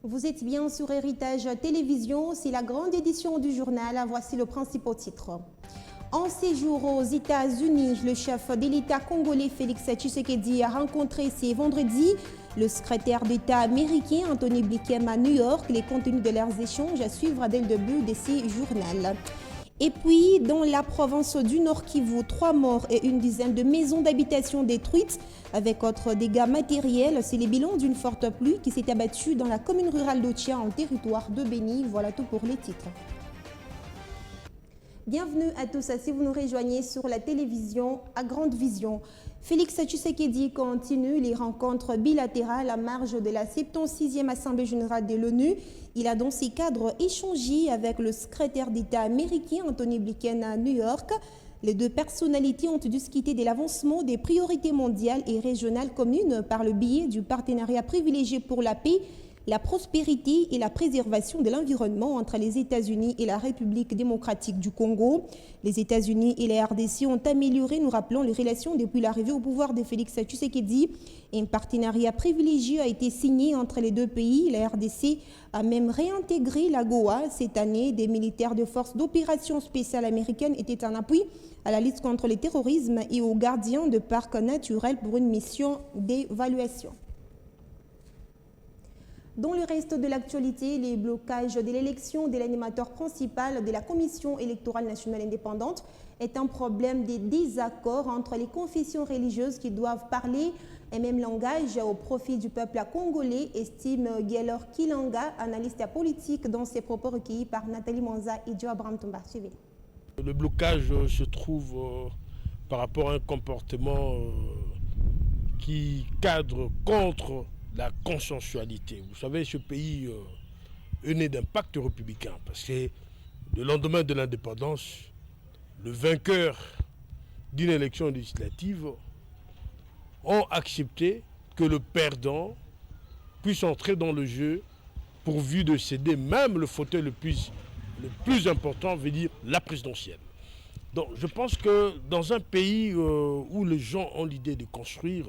Vous êtes bien sur Héritage Télévision, c'est la grande édition du journal. Voici le principal titre. En séjour aux États-Unis, le chef de l'État congolais Félix Tshisekedi a rencontré ce vendredi le secrétaire d'État américain Antony Blinken à New York. Les contenus de leurs échanges à suivre dès le début de ce journal. Et puis, dans la province du Nord Kivu, 3 morts et une dizaine de maisons d'habitation détruites avec autres dégâts matériels. C'est le bilan d'une forte pluie qui s'est abattue dans la commune rurale d'Otia en territoire de Béni. Voilà tout pour les titres. Bienvenue à tous si vous nous rejoignez sur la télévision à Grande Vision. Félix Tshisekedi continue les rencontres bilatérales à marge de la 76e Assemblée générale de l'ONU. Il a dans ces cadres échangé avec le secrétaire d'État américain Antony Blinken à New York. Les deux personnalités ont discuté de l'avancement des priorités mondiales et régionales communes par le biais du partenariat privilégié pour la paix, la prospérité et la préservation de l'environnement entre les États-Unis et la République démocratique du Congo. Les États-Unis et la RDC ont amélioré, nous rappelons, les relations depuis l'arrivée au pouvoir de Félix Tshisekedi. Un partenariat privilégié a été signé entre les deux pays. La RDC a même réintégré l'AGOA cette année. Des militaires de forces d'opération spéciales américaines étaient en appui à la lutte contre le terrorisme et aux gardiens de parcs naturels pour une mission d'évaluation. Dans le reste de l'actualité, les blocages de l'élection de l'animateur principal de la Commission électorale nationale indépendante est un problème de désaccord entre les confessions religieuses qui doivent parler un même langage au profit du peuple congolais, estime Gaylor Kilanga, analyste politique, dans ses propos recueillis par Nathalie Mwanza et Joe Abraham Tomba. Suivez. Le blocage se trouve par rapport à un comportement qui cadre contre la consensualité. Vous savez, ce pays est né d'un pacte républicain parce que le lendemain de l'indépendance, le vainqueur d'une élection législative ont accepté que le perdant puisse entrer dans le jeu pourvu de céder même le fauteuil le plus important, veut dire la présidentielle. Donc je pense que dans un pays où les gens ont l'idée de construire,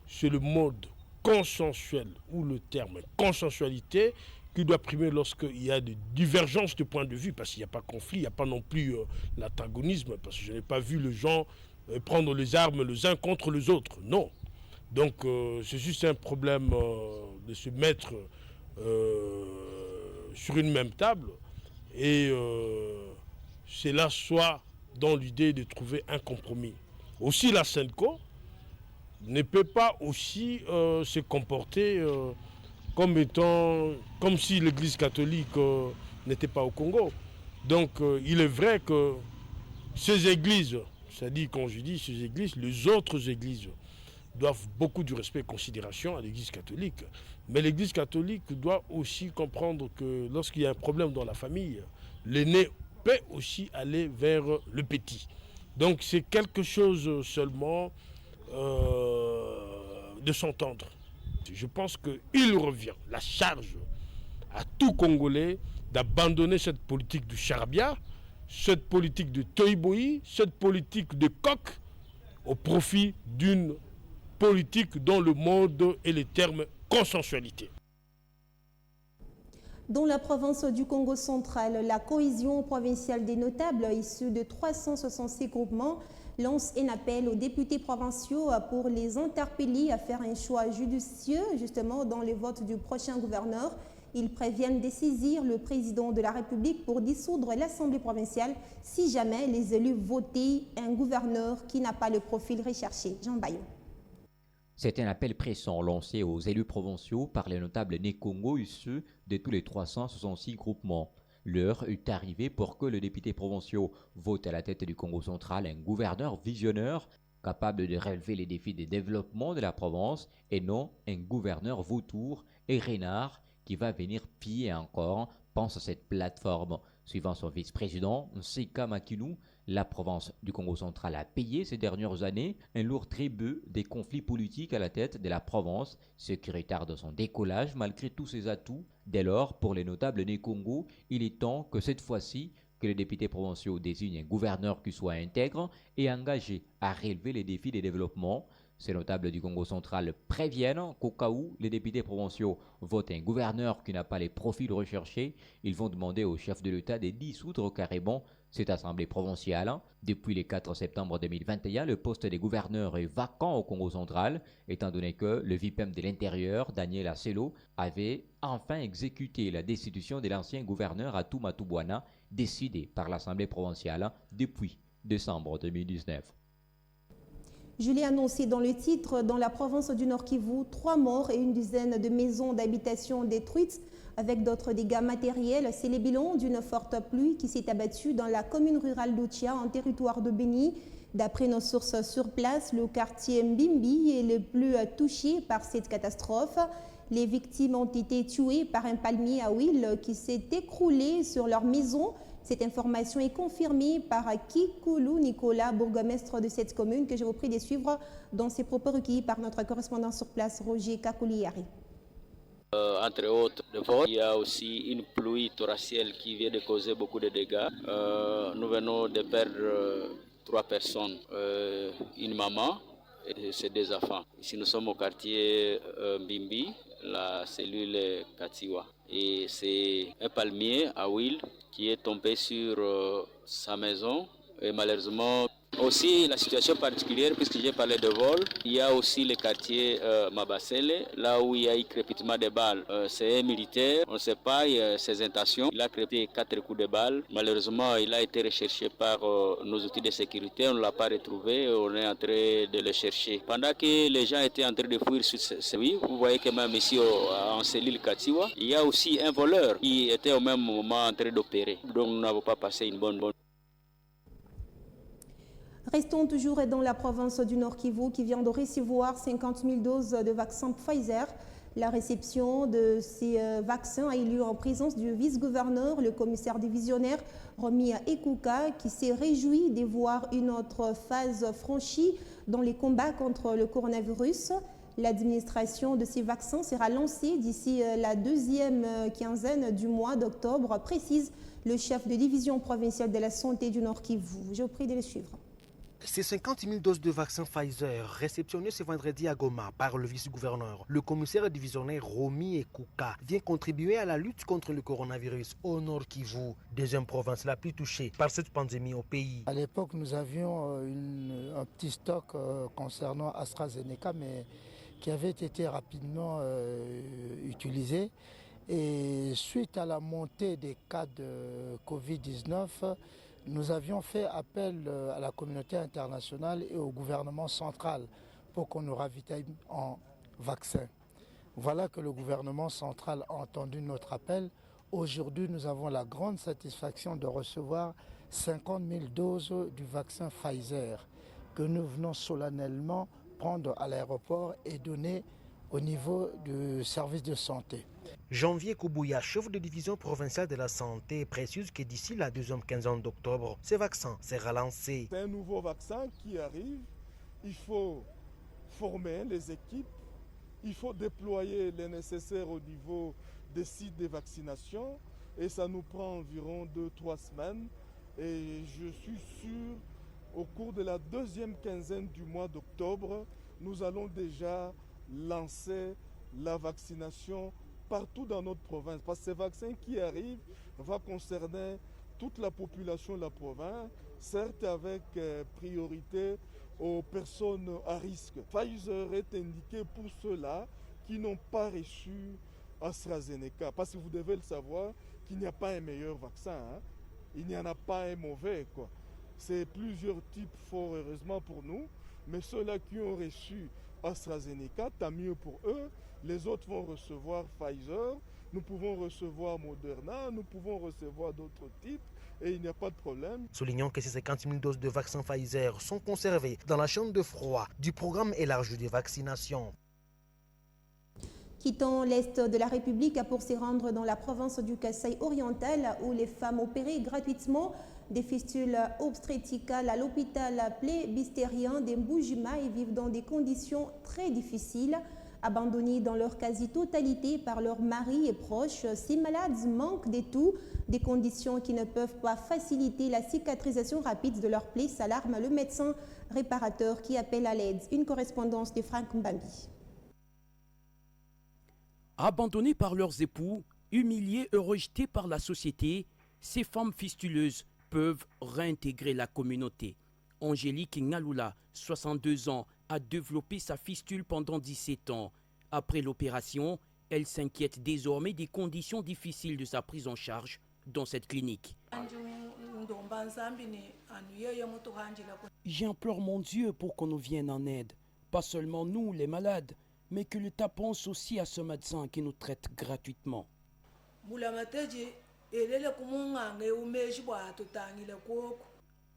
c'est le mode consensuel ou le terme consensualité qui doit primer lorsqu'il y a des divergences de point de vue, parce qu'il n'y a pas conflit, il n'y a pas non plus l'antagonisme, parce que je n'ai pas vu les gens prendre les armes les uns contre les autres, non. Donc c'est juste un problème de se mettre sur une même table et cela soit dans l'idée de trouver un compromis. Aussi la SENCO ne peut pas aussi se comporter comme si l'Église catholique n'était pas au Congo. Donc il est vrai que ces églises, c'est-à-dire quand je dis ces églises, les autres églises doivent beaucoup de respect et considération à l'Église catholique. Mais l'Église catholique doit aussi comprendre que lorsqu'il y a un problème dans la famille, l'aîné peut aussi aller vers le petit. Donc c'est quelque chose seulement de s'entendre. Je pense qu'il revient la charge à tout Congolais d'abandonner cette politique du charabia, cette politique de toïboï, cette politique de coq au profit d'une politique dont le mode est le terme consensualité. Dans la province du Congo central, la cohésion provinciale des notables issus de 366 groupements lance un appel aux députés provinciaux pour les interpeller à faire un choix judicieux justement dans le vote du prochain gouverneur. Ils préviennent de saisir le président de la République pour dissoudre l'Assemblée provinciale si jamais les élus votaient un gouverneur qui n'a pas le profil recherché. Jean Bayon. C'est un appel pressant lancé aux élus provinciaux par les notables nés Congo issus de tous les 366 groupements. L'heure est arrivée pour que les députés provinciaux votent à la tête du Congo central un gouverneur visionnaire capable de relever les défis de développement de la province et non un gouverneur vautour et renard qui va venir piller encore, pense cette plateforme. Suivant son vice-président, Nsika Makinou, la province du Congo central a payé ces dernières années un lourd tribut des conflits politiques à la tête de la province, ce qui retarde son décollage malgré tous ses atouts. Dès lors, pour les notables nés Congo, il est temps que cette fois-ci, que les députés provinciaux désignent un gouverneur qui soit intègre et engagé à relever les défis des développements. Ces notables du Congo central préviennent qu'au cas où les députés provinciaux votent un gouverneur qui n'a pas les profils recherchés, ils vont demander au chef de l'État de dissoudre carrément cette assemblée provinciale. Depuis le 4 septembre 2021, le poste de gouverneur est vacant au Congo central, étant donné que le VIPEM de l'Intérieur, Daniel Asselo, avait enfin exécuté la destitution de l'ancien gouverneur Atuma Tubwana, décidée par l'assemblée provinciale depuis décembre 2019. Je l'ai annoncé dans le titre, dans la province du Nord Kivu, 3 morts et une dizaine de maisons d'habitation détruites avec d'autres dégâts matériels. C'est le bilan d'une forte pluie qui s'est abattue dans la commune rurale d'Outia en territoire de Béni. D'après nos sources sur place, le quartier Mbimbi est le plus touché par cette catastrophe. Les victimes ont été tuées par un palmier à huile qui s'est écroulé sur leur maison. Cette information est confirmée par Kikoulou Nicolas, bourgmestre de cette commune, que je vous prie de suivre dans ses propos recueillis par notre correspondant sur place, Roger Kakouliari. Entre autres, il y a aussi une pluie torrentielle qui vient de causer beaucoup de dégâts. Nous venons de perdre 3 personnes, une maman et ses 2 enfants. Ici, nous sommes au quartier Mbimbi, la cellule Katiwa. Et c'est un palmier à huile qui est tombé sur sa maison. Et malheureusement, aussi la situation particulière, puisque j'ai parlé de vol, il y a aussi le quartier Mabasele, là où il y a eu crépitement de balles. C'est un militaire, on ne sait pas ses intentions. Il a créé 4 coups de balles. Malheureusement, il a été recherché par nos outils de sécurité. On ne l'a pas retrouvé. On est en train de le chercher. Pendant que les gens étaient en train de fuir sur celui, vous voyez que même ici en cellule Katiwa, il y a aussi un voleur qui était au même moment en train d'opérer. Donc nous n'avons pas passé une bonne. Restons toujours dans la province du Nord Kivu qui vient de recevoir 50 000 doses de vaccins Pfizer. La réception de ces vaccins a eu lieu en présence du vice-gouverneur, le commissaire divisionnaire Romy Ekuka, qui s'est réjoui de voir une autre phase franchie dans les combats contre le coronavirus. L'administration de ces vaccins sera lancée d'ici la 2e quinzaine du mois d'octobre, précise le chef de division provinciale de la santé du Nord Kivu. Je vous prie de le suivre. Ces 50 000 doses de vaccin Pfizer réceptionnées ce vendredi à Goma par le vice-gouverneur, le commissaire divisionnaire Romy Ekuka, vient contribuer à la lutte contre le coronavirus au Nord Kivu, deuxième province la plus touchée par cette pandémie au pays. À l'époque, nous avions un petit stock concernant AstraZeneca, mais qui avait été rapidement utilisé. Et suite à la montée des cas de Covid-19, nous avions fait appel à la communauté internationale et au gouvernement central pour qu'on nous ravitaille en vaccins. Voilà que le gouvernement central a entendu notre appel. Aujourd'hui, nous avons la grande satisfaction de recevoir 50 000 doses du vaccin Pfizer que nous venons solennellement prendre à l'aéroport et donner au niveau du service de santé. Janvier Koubouya, chef de division provinciale de la santé, précise que d'ici la 2e quinzaine d'octobre, ce vaccin sera lancé. C'est un nouveau vaccin qui arrive. Il faut former les équipes. Il faut déployer les nécessaires au niveau des sites de vaccination. Et ça nous prend environ 2-3 semaines. Et je suis sûr, au cours de la 2e quinzaine du mois d'octobre, nous allons déjà lancer la vaccination partout dans notre province. Parce que ce vaccin qui arrive va concerner toute la population de la province, certes avec priorité aux personnes à risque. Pfizer est indiqué pour ceux-là qui n'ont pas reçu AstraZeneca. Parce que vous devez le savoir qu'il n'y a pas un meilleur vaccin. Hein. Il n'y en a pas un mauvais. C'est plusieurs types, fort heureusement pour nous. Mais ceux-là qui ont reçu AstraZeneca, tant mieux pour eux. Les autres vont recevoir Pfizer, nous pouvons recevoir Moderna, nous pouvons recevoir d'autres types et il n'y a pas de problème. Soulignons que ces 50 000 doses de vaccin Pfizer sont conservées dans la chambre de froid du programme élargi de vaccination. Quittant l'Est de la République pour se rendre dans la province du Kasaï oriental où les femmes opérées gratuitement des fistules obstétricales à l'hôpital plébistérien des Mboujima et vivent dans des conditions très difficiles. Abandonnés dans leur quasi-totalité par leurs maris et proches, ces malades manquent de tout, des conditions qui ne peuvent pas faciliter la cicatrisation rapide de leurs plaies, s'alarme le médecin réparateur qui appelle à l'aide. Une correspondance de Franck Mbambi. Abandonnées par leurs époux, humiliées et rejetées par la société, ces femmes fistuleuses peuvent réintégrer la communauté. Angélique Ngalula, 62 ans, a développé sa fistule pendant 17 ans. Après l'opération, elle s'inquiète désormais des conditions difficiles de sa prise en charge dans cette clinique. J'implore mon Dieu pour qu'on nous vienne en aide. Pas seulement nous, les malades, mais que l'État pense aussi à ce médecin qui nous traite gratuitement.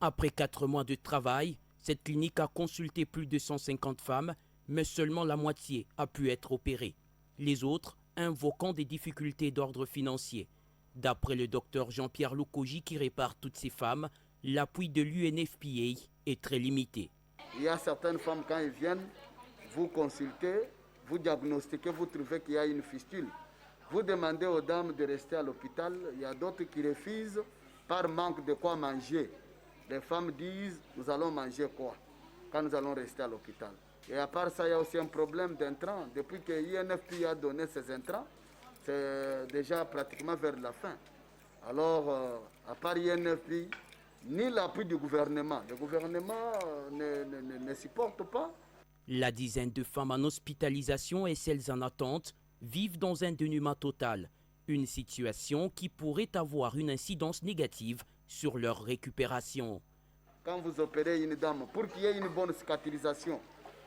Après 4 mois de travail, cette clinique a consulté plus de 150 femmes, mais seulement la moitié a pu être opérée. Les autres invoquant des difficultés d'ordre financier. D'après le docteur Jean-Pierre Loukoji qui répare toutes ces femmes, l'appui de l'UNFPA est très limité. Il y a certaines femmes, quand elles viennent, vous consultez, vous diagnostiquez, vous trouvez qu'il y a une fistule. Vous demandez aux dames de rester à l'hôpital. Il y a d'autres qui refusent par manque de quoi manger. Les femmes disent, nous allons manger quoi quand nous allons rester à l'hôpital. Et à part ça, il y a aussi un problème d'intrants. Depuis que l'INFP a donné ses intrants, c'est déjà pratiquement vers la fin. Alors, à part l'INFP, ni l'appui du gouvernement. Le gouvernement ne supporte pas. La dizaine de femmes en hospitalisation et celles en attente vivent dans un dénuement total. Une situation qui pourrait avoir une incidence négative sur leur récupération. Quand vous opérez une dame, pour qu'il y ait une bonne cicatrisation,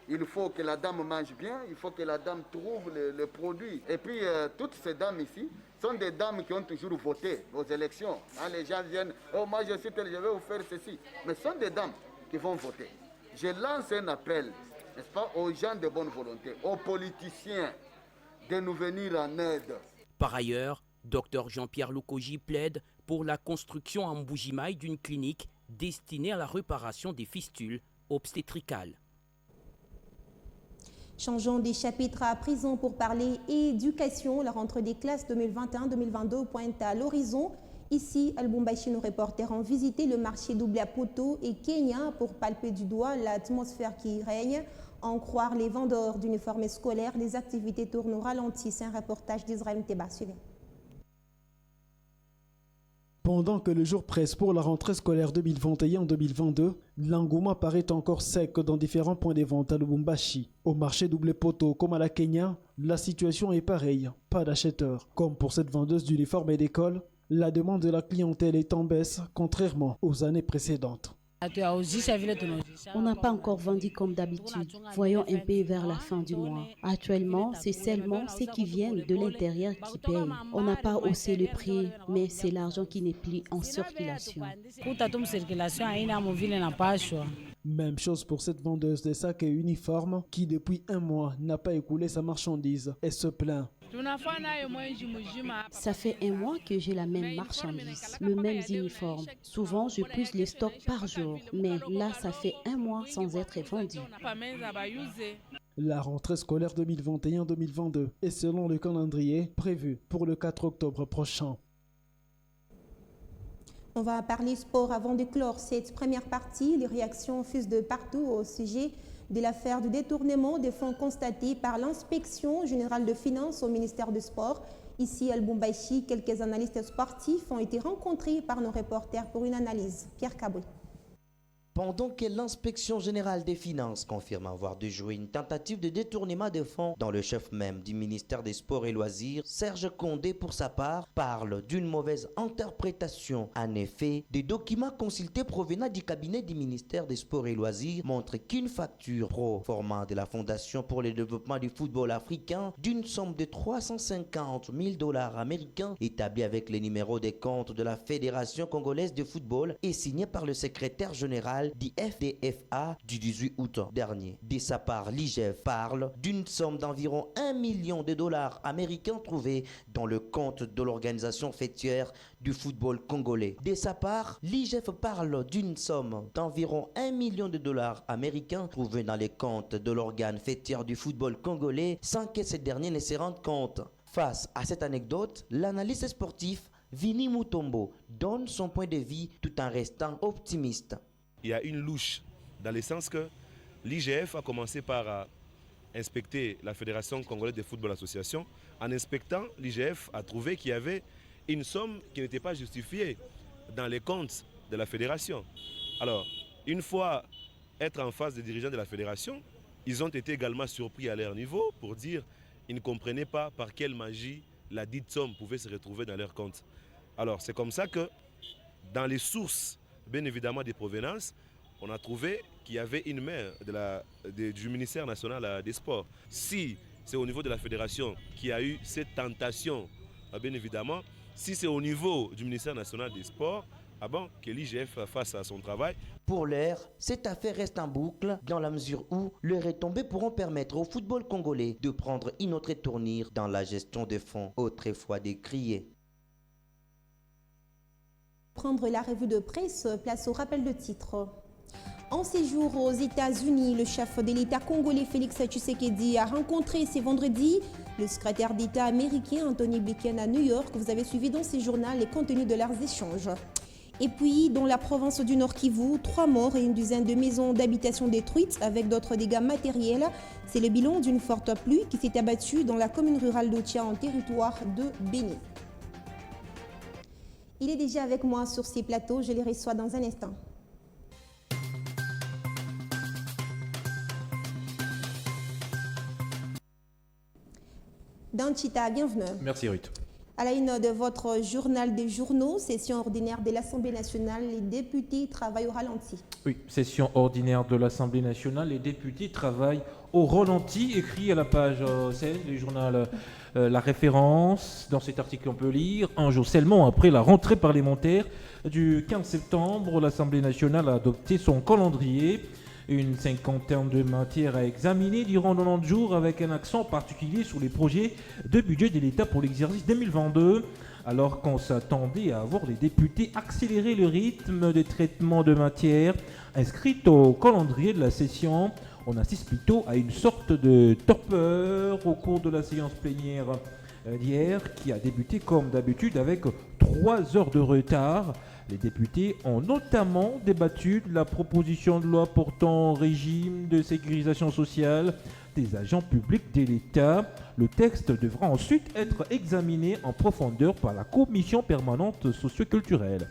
il faut que la dame mange bien, il faut que la dame trouve le produit. Et puis, toutes ces dames ici sont des dames qui ont toujours voté aux élections. Hein, les gens viennent, oh, moi je suis tel, je vais vous faire ceci. Mais ce sont des dames qui vont voter. Je lance un appel, n'est-ce pas, aux gens de bonne volonté, aux politiciens, de nous venir en aide. Par ailleurs, Dr Jean-Pierre Loukoji plaide pour la construction en Mbujimaï d'une clinique destinée à la réparation des fistules obstétricales. Changeons des chapitres à présent pour parler éducation. La rentrée des classes 2021-2022 pointe à l'horizon. Ici, à Lubumbashi, nos reporters ont visité le marché doublé à Poto et Kenya pour palper du doigt l'atmosphère qui règne. En croire les vendeurs d'uniformes scolaires, les activités tournent au ralenti. C'est un reportage d'Israël Teba. Suivez. Pendant que le jour presse pour la rentrée scolaire 2021-2022, l'engouement paraît encore sec dans différents points de vente à Lubumbashi. Au marché doublé Poto comme à la Kenya, la situation est pareille, pas d'acheteurs. Comme pour cette vendeuse d'uniformes et d'école, la demande de la clientèle est en baisse, contrairement aux années précédentes. On n'a pas encore vendu comme d'habitude. Voyons un peu vers la fin du mois. Actuellement, c'est seulement ceux qui viennent de l'intérieur qui payent. On n'a pas haussé le prix, mais c'est l'argent qui n'est plus en circulation. Même chose pour cette vendeuse de sacs et uniformes qui depuis un mois n'a pas écoulé sa marchandise et se plaint. Ça fait un mois que j'ai la même marchandise, le même uniforme. Souvent, je pousse les stocks par jour, mais là, ça fait un mois sans être vendu. La rentrée scolaire 2021-2022 est selon le calendrier prévu pour le 4 octobre prochain. On va parler sport avant de clore cette première partie. Les réactions fusent de partout au sujet de l'affaire de détournement des fonds constatée par l'inspection générale de finances au ministère du Sport. Ici à Lubumbashi, quelques analystes sportifs ont été rencontrés par nos reporters pour une analyse. Pierre Caboué. Pendant que l'inspection générale des finances confirme avoir déjoué une tentative de détournement de fonds dans le chef même du ministère des Sports et Loisirs, Serge Condé, pour sa part, parle d'une mauvaise interprétation. En effet, des documents consultés provenant du cabinet du ministère des Sports et Loisirs montrent qu'une facture pro format de la Fondation pour le développement du football africain d'une somme de 350 000 $ américains établie avec les numéros des comptes de la Fédération congolaise de football et signée par le secrétaire général mondial du FDFA du 18 août dernier. De sa part, l'IGF parle d'une somme d'environ 1 million de dollars américains trouvés dans le compte de l'organisation fêtière du football congolais. De sa part, l'IGF parle d'une somme d'environ 1 million de dollars américains trouvés dans les comptes de l'organe fêtière du football congolais sans que ce dernier ne se rende compte. Face à cette anecdote, l'analyste sportif Vini Mutombo donne son point de vue tout en restant optimiste. Il y a une louche dans le sens que l'IGF a commencé par inspecter la Fédération congolaise de football association. En inspectant, l'IGF a trouvé qu'il y avait une somme qui n'était pas justifiée dans les comptes de la fédération. Alors, une fois être en face des dirigeants de la fédération, ils ont été également surpris à leur niveau pour dire qu'ils ne comprenaient pas par quelle magie la dite somme pouvait se retrouver dans leur compte. Alors, c'est comme ça que dans les sources, bien évidemment des provenances, on a trouvé qu'il y avait une main du ministère national des sports. Si c'est au niveau de la fédération qui a eu cette tentation, bien évidemment, si c'est au niveau du ministère national des sports, que l'IGF fasse son travail. Pour l'heure, cette affaire reste en boucle dans la mesure où les retombées pourront permettre au football congolais de prendre une autre tournure dans la gestion des fonds autrefois décriés. Prendre la revue de presse, place au rappel de titre. En séjour aux États-Unis, le chef de l'État congolais Félix Tshisekedi a rencontré ce vendredi le secrétaire d'État américain Anthony Blinken à New York. Vous avez suivi dans ces journaux les contenus de leurs échanges. Et puis, dans la province du Nord Kivu, 3 morts et une dizaine de maisons d'habitation détruites avec d'autres dégâts matériels. C'est le bilan d'une forte pluie qui s'est abattue dans la commune rurale d'Otia en territoire de Béni. Il est déjà avec moi sur ces plateaux, je les reçois dans un instant. Danchita, bienvenue. Merci Ruth. À la une de votre journal des journaux, session ordinaire de l'Assemblée nationale, les députés travaillent au ralenti. Oui, session ordinaire de l'Assemblée nationale, les députés travaillent au ralenti, écrit à la page 16 du journal La Référence. Dans cet article, on peut lire « Un jour seulement après la rentrée parlementaire du 15 septembre, l'Assemblée nationale a adopté son calendrier. Une cinquantaine de matières à examiner durant 90 jours avec un accent particulier sur les projets de budget de l'État pour l'exercice 2022. Alors qu'on s'attendait à voir les députés accélérer le rythme de traitement de matières inscrites au calendrier de la session, on assiste plutôt à une sorte de torpeur au cours de la séance plénière d'hier qui a débuté comme d'habitude avec 3 heures de retard. Les députés ont notamment débattu de la proposition de loi portant régime de sécurisation sociale des agents publics de l'État. Le texte devra ensuite être examiné en profondeur par la commission permanente socioculturelle.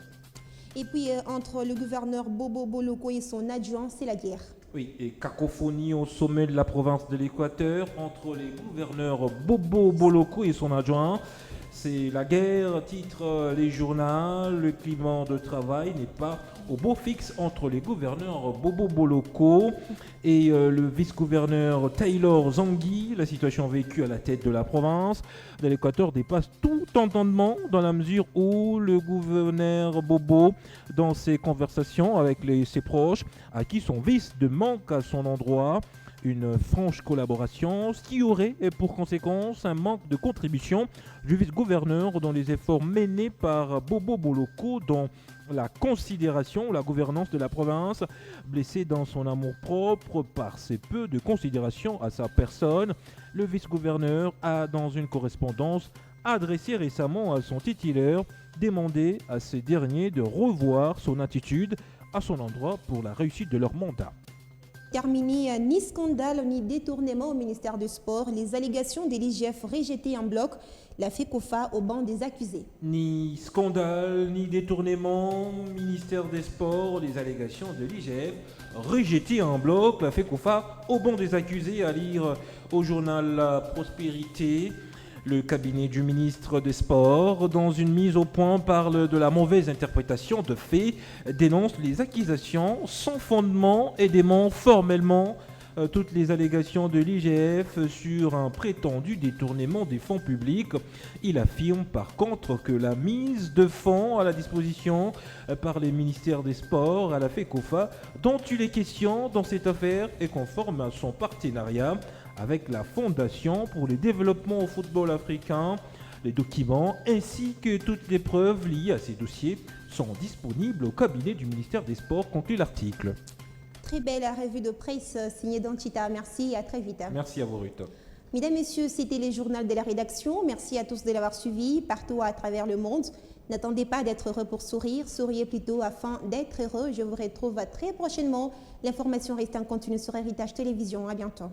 Et puis, entre le gouverneur Bobo Boloko et son adjoint, c'est la guerre. Oui, et cacophonie au sommet de la province de l'Équateur entre les gouverneurs Bobo Boloko et son adjoint. C'est la guerre, titre les journaux. Le climat de travail n'est pas au beau fixe entre les gouverneurs Bobo Boloko et le vice-gouverneur Taylor Zangui. La situation vécue à la tête de la province de l'Équateur dépasse tout entendement dans la mesure où le gouverneur Bobo, dans ses conversations avec ses proches, à qui son vice de manque à son endroit, une franche collaboration, ce qui aurait pour conséquence un manque de contribution du vice-gouverneur dans les efforts menés par Bobo Boloko dans la considération, la gouvernance de la province, blessé dans son amour-propre par ses peu de considération à sa personne. Le vice-gouverneur a, dans une correspondance adressée récemment à son titulaire, demandé à ces derniers de revoir son attitude à son endroit pour la réussite de leur mandat. Terminé, ni scandale ni détournement au ministère du Sport. Les allégations de l'IGF rejetées en bloc. La FECOFA au banc des accusés. Ni scandale, ni détournement, ministère des Sports, les allégations de l'IGF rejetées en bloc. La FECOFA au banc des accusés, à lire au journal La Prospérité. Le cabinet du ministre des Sports, dans une mise au point, parle de la mauvaise interprétation de faits, dénonce les accusations sans fondement et dément formellement toutes les allégations de l'IGF sur un prétendu détournement des fonds publics. Il affirme par contre que la mise de fonds à la disposition par les ministères des Sports à la FECOFA, dont il est question dans cette affaire, est conforme à son partenariat avec la Fondation pour le développement au football africain. Les documents ainsi que toutes les preuves liées à ces dossiers sont disponibles au cabinet du ministère des Sports, conclut l'article. Très belle revue de presse signée Dantita. Merci et à très vite. Merci à vous, Ruth. Mesdames, Messieurs, c'était les journaux de la rédaction. Merci à tous de l'avoir suivi partout à travers le monde. N'attendez pas d'être heureux pour sourire, souriez plutôt afin d'être heureux. Je vous retrouve très prochainement. L'information reste en continu sur Héritage Télévision. À bientôt.